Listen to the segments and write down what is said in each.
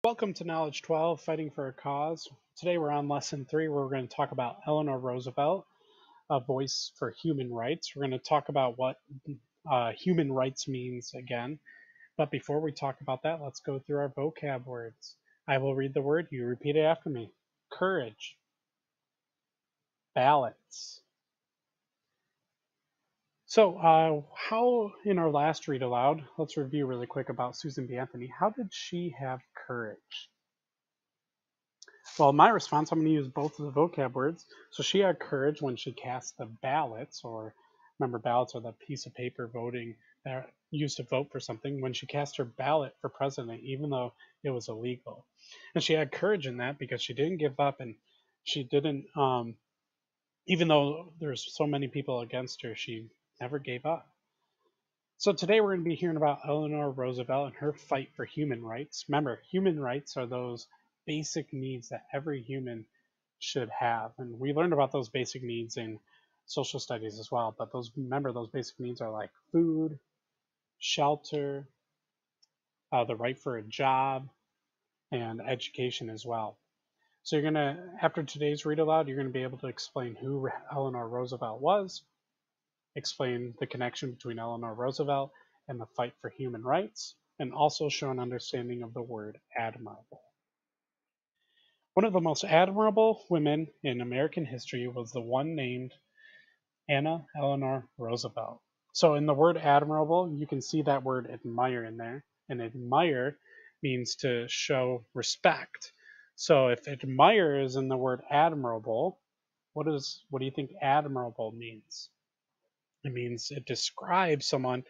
Welcome to Knowledge 12, Fighting for a Cause. Today we're on Lesson 3 where we're going to talk about Eleanor Roosevelt, a voice for human rights. We're going to talk about what human rights means again. But before we talk about that, let's go through our vocab words. I will read the word, you repeat it after me. Courage, balance. So, how in our last read aloud, let's review really quick about Susan B. Anthony. How did she have courage? Well, my response, I'm going to use both of the vocab words. So she had courage when she cast the ballots, or remember, ballots are the piece of paper voting that used to vote for something. When she cast her ballot for president, even though it was illegal, and she had courage in that because she didn't give up, and she didn't, even though there's so many people against her, she never gave up. So today we're going to be hearing about Eleanor Roosevelt and her fight for human rights. Remember, human rights are those basic needs that every human should have. And we learned about those basic needs in social studies as well. But those basic needs are like food, shelter, the right for a job, and education as well. So you're going to, after today's read aloud, you're going to be able to explain who Eleanor Roosevelt was, explain the connection between Eleanor Roosevelt and the fight for human rights, and also show an understanding of the word admirable. One of the most admirable women in American history was the one named Anna Eleanor Roosevelt. So in the word admirable, you can see that word admire in there. And admire means to show respect. So if admire is in the word admirable, what do you think admirable means? It means it describes someone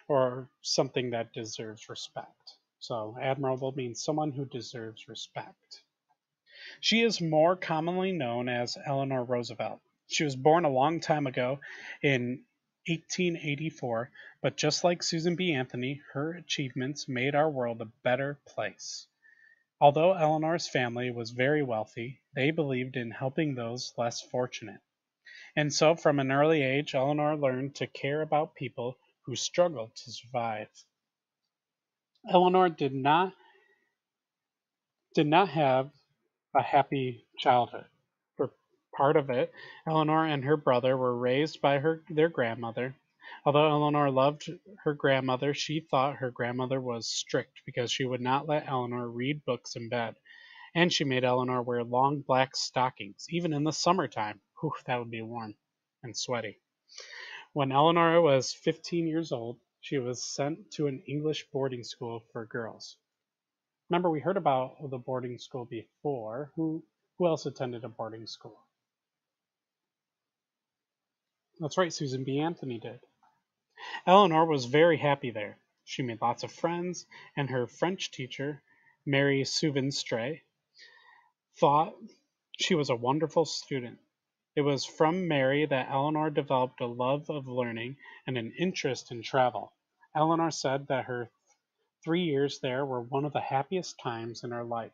or something that deserves respect. So admirable means someone who deserves respect. She is more commonly known as Eleanor Roosevelt. She was born a long time ago in 1884, but just like Susan B. Anthony, her achievements made our world a better place. Although Eleanor's family was very wealthy, they believed in helping those less fortunate. And so, from an early age, Eleanor learned to care about people who struggled to survive. Eleanor did not have a happy childhood. For part of it, Eleanor and her brother were raised by their grandmother. Although Eleanor loved her grandmother, she thought her grandmother was strict because she would not let Eleanor read books in bed. And she made Eleanor wear long black stockings, even in the summertime. Whew, that would be warm and sweaty. When Eleanor was 15 years old, she was sent to an English boarding school for girls. Remember, we heard about the boarding school before. Who else attended a boarding school? That's right, Susan B. Anthony did. Eleanor was very happy there. She made lots of friends, and her French teacher, Mary Souvenstray, thought she was a wonderful student. It was from Mary that Eleanor developed a love of learning and an interest in travel. Eleanor said that her 3 years there were one of the happiest times in her life.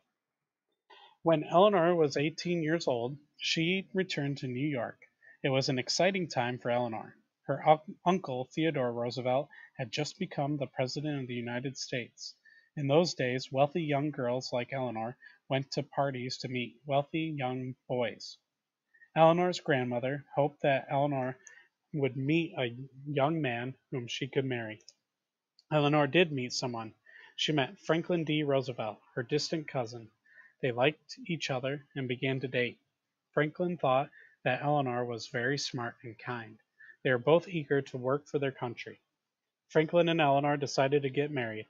When Eleanor was 18 years old, she returned to New York. It was an exciting time for Eleanor. Her uncle, Theodore Roosevelt, had just become the President of the United States. In those days, wealthy young girls like Eleanor went to parties to meet wealthy young boys. Eleanor's grandmother hoped that Eleanor would meet a young man whom she could marry. Eleanor did meet someone. She met Franklin D. Roosevelt, her distant cousin. They liked each other and began to date. Franklin thought that Eleanor was very smart and kind. They were both eager to work for their country. Franklin and Eleanor decided to get married.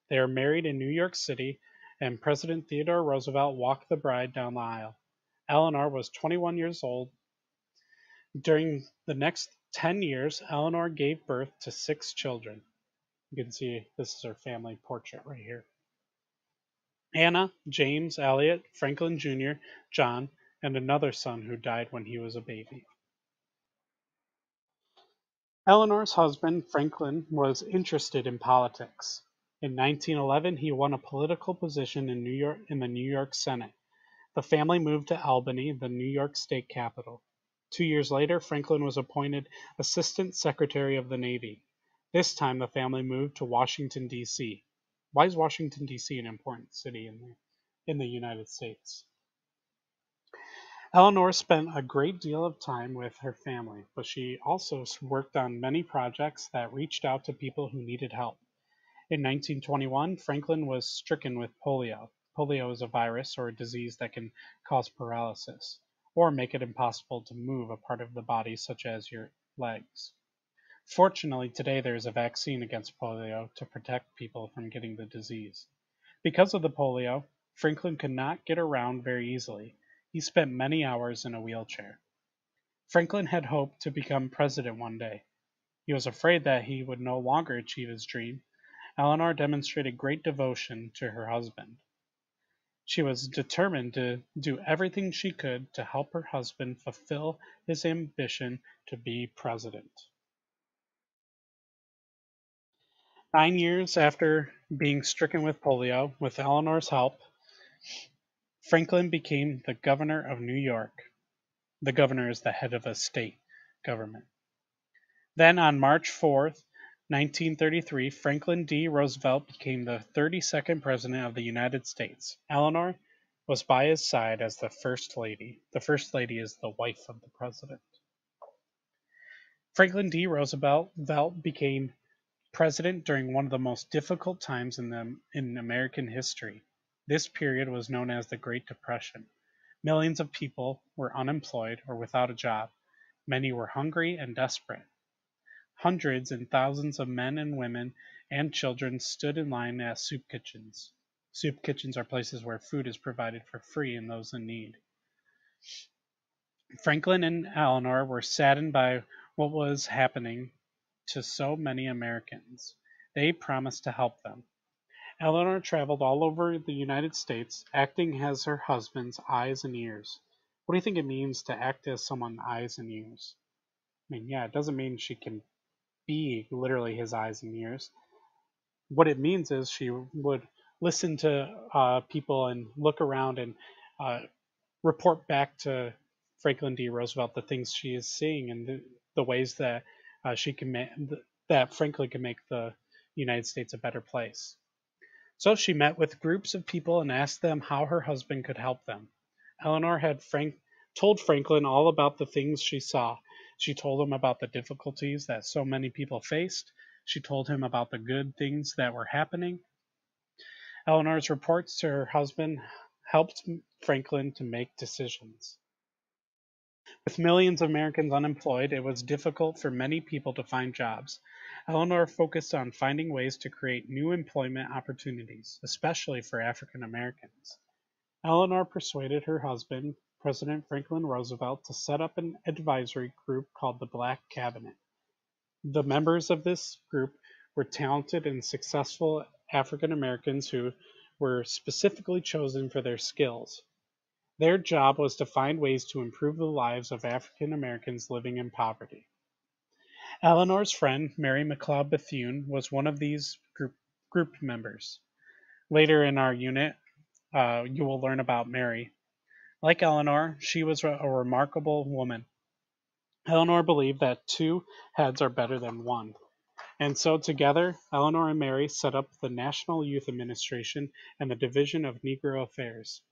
They were married in New York City, and President Theodore Roosevelt walked the bride down the aisle. Eleanor was 21 years old. During the next 10 years, Eleanor gave birth to 6 children. You can see this is her family portrait right here. Anna, James, Elliot, Franklin Jr., John, and another son who died when he was a baby. Eleanor's husband, Franklin, was interested in politics. In 1911, he won a political position in the New York Senate. The family moved to Albany, the New York state capital. 2 years later, Franklin was appointed Assistant Secretary of the Navy. This time, the family moved to Washington, D.C. Why is Washington, D.C. an important city in there? in the United States. Eleanor spent a great deal of time with her family, but she also worked on many projects that reached out to people who needed help. In 1921, Franklin was stricken with polio. Polio is a virus or a disease that can cause paralysis or make it impossible to move a part of the body, such as your legs. Fortunately, today there is a vaccine against polio to protect people from getting the disease. Because of the polio, Franklin could not get around very easily. He spent many hours in a wheelchair. Franklin had hoped to become president one day. He was afraid that he would no longer achieve his dream. Eleanor demonstrated great devotion to her husband. She was determined to do everything she could to help her husband fulfill his ambition to be president. 9 years after being stricken with polio, with Eleanor's help, Franklin became the governor of New York. The governor is the head of a state government. Then on March 4th, 1933, Franklin D. Roosevelt became the 32nd President of the United States. Eleanor was by his side as the First Lady. The First Lady is the wife of the President. Franklin D. Roosevelt became President during one of the most difficult times in American history. This period was known as the Great Depression. Millions of people were unemployed or without a job. Many were hungry and desperate. Hundreds and thousands of men and women and children stood in line at soup kitchens. Soup kitchens are places where food is provided for free and those in need. Franklin and Eleanor were saddened by what was happening to so many Americans. They promised to help them. Eleanor traveled all over the United States, acting as her husband's eyes and ears. What do you think it means to act as someone's eyes and ears? I mean, yeah, it doesn't mean she can be literally his eyes and ears. What it means is she would listen to people and look around and uh, report back to Franklin D. Roosevelt the things she is seeing and the ways that she can that Franklin can make the United States a better place. So she met with groups of people and asked them how her husband could help them. Eleanor had told Franklin all about the things she saw. She told him about the difficulties that so many people faced. She told him about the good things that were happening. Eleanor's reports to her husband helped Franklin to make decisions. With millions of Americans unemployed, it was difficult for many people to find jobs. Eleanor focused on finding ways to create new employment opportunities, especially for African Americans. Eleanor persuaded her husband, President Franklin Roosevelt, to set up an advisory group called the Black Cabinet. The members of this group were talented and successful African Americans who were specifically chosen for their skills. Their job was to find ways to improve the lives of African Americans living in poverty. Eleanor's friend, Mary McLeod Bethune, was one of these group members. Later in our unit, you will learn about Mary. Like Eleanor, she was a remarkable woman. Eleanor believed that two heads are better than one. And so together, Eleanor and Mary set up the National Youth Administration and the Division of Negro Affairs.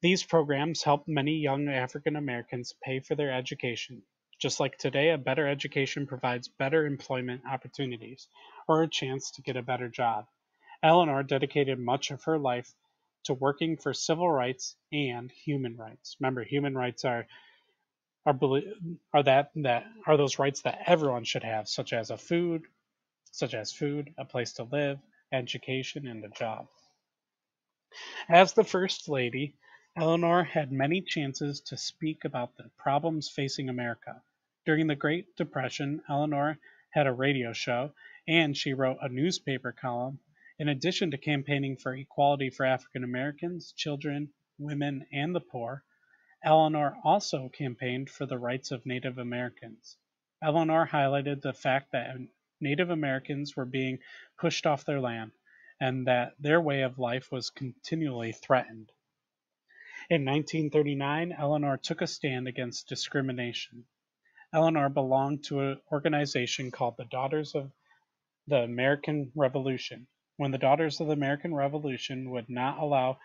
These programs helped many young African Americans pay for their education. Just like today, a better education provides better employment opportunities or a chance to get a better job. Eleanor dedicated much of her life to working for civil rights and human rights. Remember, human rights are, are those rights that everyone should have, such as food, a place to live, education, and a job. As the First Lady, Eleanor had many chances to speak about the problems facing America. During the Great Depression, Eleanor had a radio show and she wrote a newspaper column. In addition to campaigning for equality for African Americans, children, women, and the poor, Eleanor also campaigned for the rights of Native Americans. Eleanor highlighted the fact that Native Americans were being pushed off their land and that their way of life was continually threatened. In 1939, Eleanor took a stand against discrimination. Eleanor belonged to an organization called the Daughters of the American Revolution. When the Daughters of the American Revolution would not allow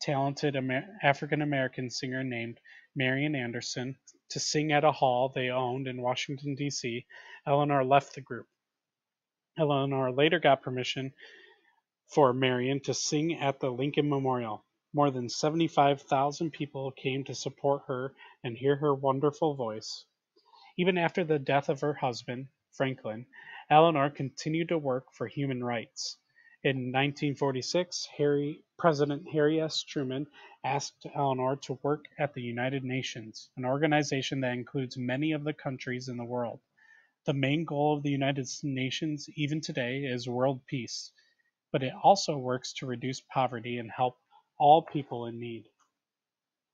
talented African American singer named Marian Anderson to sing at a hall they owned in Washington, D.C., Eleanor left the group. Eleanor later got permission for Marian to sing at the Lincoln Memorial. More than 75,000 people came to support her and hear her wonderful voice. Even after the death of her husband, Franklin, Eleanor continued to work for human rights. In 1946, President Harry S. Truman asked Eleanor to work at the United Nations, an organization that includes many of the countries in the world. The main goal of the United Nations, even today, is world peace, but it also works to reduce poverty and help all people in need.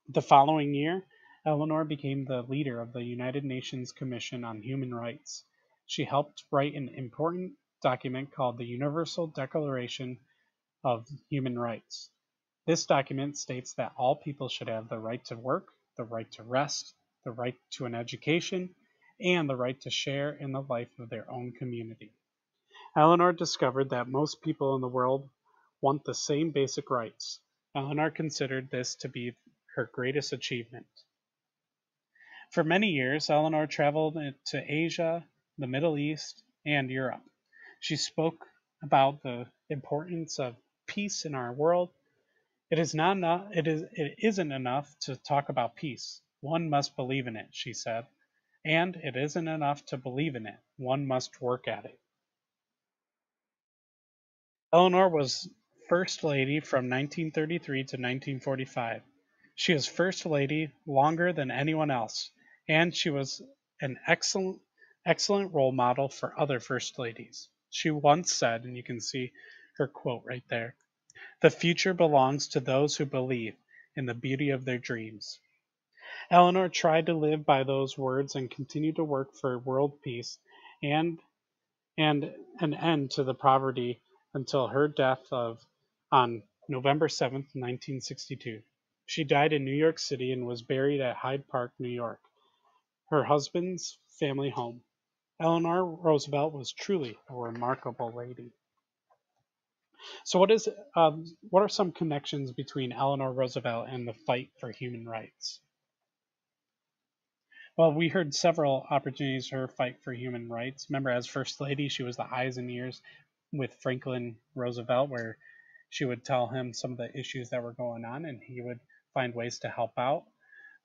The following year, Eleanor became the leader of the United Nations Commission on Human Rights. She helped write an important document called the Universal Declaration of Human Rights. This document states that all people should have the right to work, the right to rest, the right to an education, and the right to share in the life of their own community. Eleanor discovered that most people in the world want the same basic rights. Eleanor considered this to be her greatest achievement. For many years, Eleanor traveled to Asia, the Middle East, and Europe. She spoke about the importance of peace in our world. It isn't enough to talk about peace. One must believe in it, she said. And it isn't enough to believe in it. One must work at it. Eleanor was First Lady from 1933 to 1945. She was First Lady longer than anyone else, and she was an excellent role model for other First Ladies. She once said, and you can see her quote right there, "The future belongs to those who believe in the beauty of their dreams." Eleanor tried to live by those words and continued to work for world peace and and an end to the poverty until her death on November 7th, 1962. She died in New York City and was buried at Hyde Park, New York, her husband's family home. Eleanor Roosevelt was truly a remarkable lady. So, what are some connections between Eleanor Roosevelt and the fight for human rights? Well, we heard several opportunities for her fight for human rights. Remember, as First Lady, she was the eyes and ears with Franklin Roosevelt, where she would tell him some of the issues that were going on, and he would find ways to help out.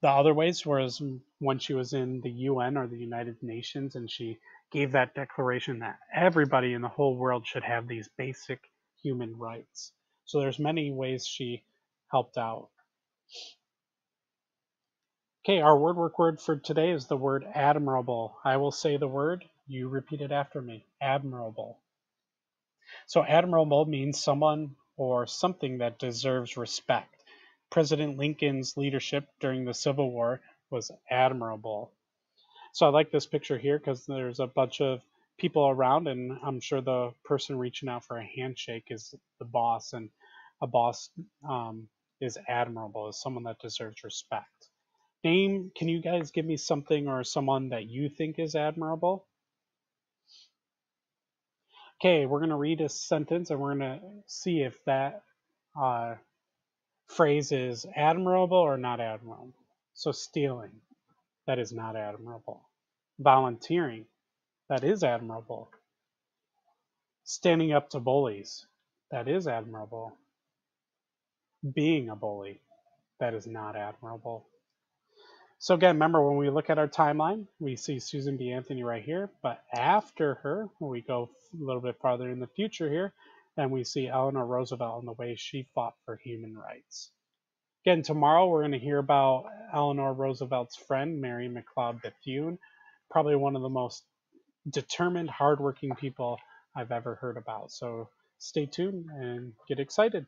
The other ways was when she was in the UN or the United Nations, and she gave that declaration that everybody in the whole world should have these basic human rights. So there's many ways she helped out. Okay, our word work word for today is the word admirable. I will say the word, you repeat it after me. Admirable. So admirable means someone or something that deserves respect. President Lincoln's leadership during the Civil War was admirable. So I like this picture here because there's a bunch of people around, and I'm sure the person reaching out for a handshake is the boss, and a boss is admirable, is someone that deserves respect. Can you guys give me something or someone that you think is admirable? Okay, we're going to read a sentence and we're going to see if that uh, phrase is admirable or not admirable. So, stealing, that is not admirable. Volunteering, that is admirable. Standing up to bullies, that is admirable. Being a bully, that is not admirable. So again, remember when we look at our timeline, we see Susan B. Anthony right here, but after her, when we go a little bit farther in the future here, then we see Eleanor Roosevelt and the way she fought for human rights. Again, tomorrow we're going to hear about Eleanor Roosevelt's friend, Mary McLeod Bethune, probably one of the most determined, hardworking people I've ever heard about. So stay tuned and get excited.